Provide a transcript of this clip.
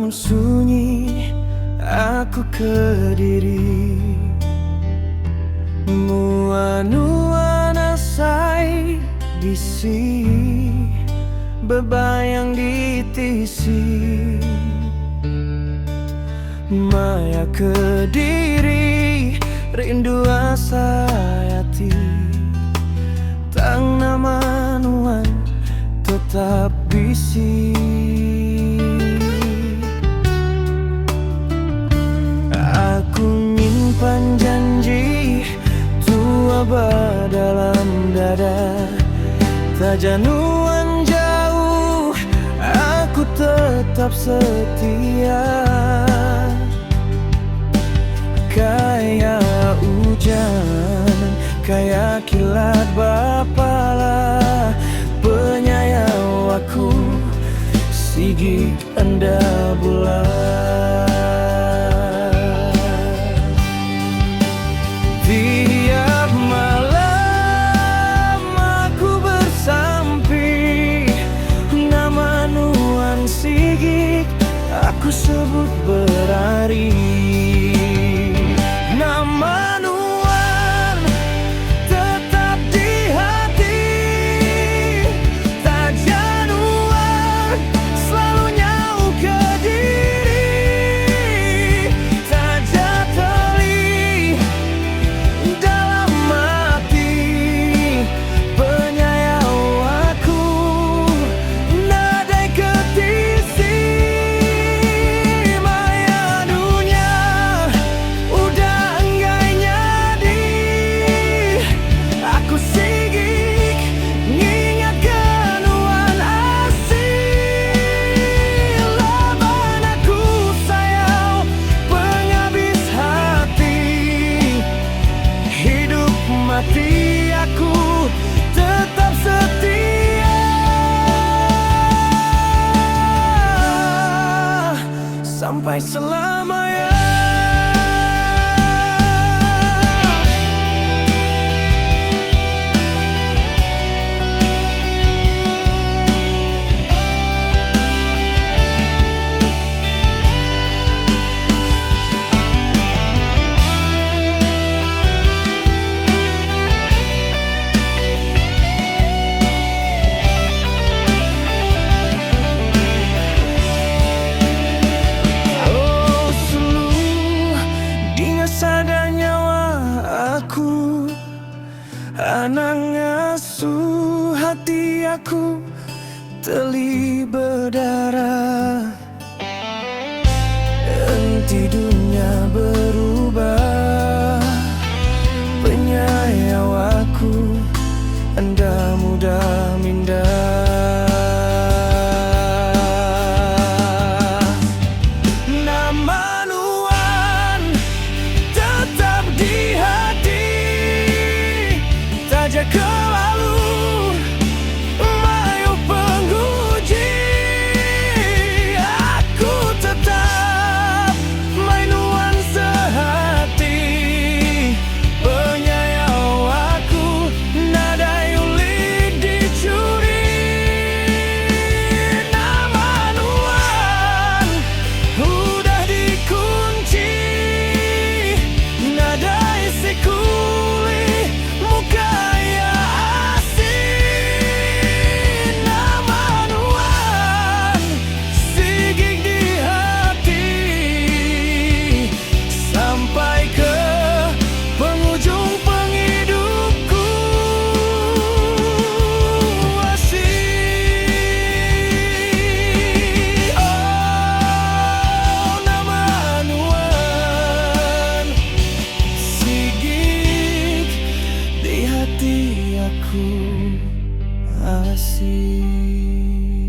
Dalam sunyi aku kediri, nuana sai disi, bebayang di tisi, maya kediri, rindu asa hati, tang nama nuan tetap bisi. Aku nyimpan janji tua dalam dada, tak januan jauh, aku tetap setia. Kayak hujan, kayak kilat bapala, penyayang aku sigig anda bulan. Tiap malam aku bersampi, nama nuan sigig aku sebut berari. Nama nuan tetap di hati, tak januan selalu nyau ke diri, tak jateli dalam hati, penyayang aku nadai ketisi. Maya dunia udah enggak nyadi, aku sigig ngingatkan nuan asih. Laban aku sayang penghabis hati, hidup mati aku tetap setia. Sampai selamanya. Oh selu dengan sadar nyawa aku, anak ngasuh hati aku teli berdarah. Enti dunia berubah, penyayang aku anda mudah mindah. Nama nuan tetap di hati, tak jaga lalu mayu penguji. Aku tetap main nuan sehati, penyayang aku nadai ulik dicuri. Nama nuan udah dikunci, nadai sikuli muka ya asih. Nama nuan sigig di hati, sampai ke penghujung penghidupku asih. Oh nama nuan sigig di hati aku asih.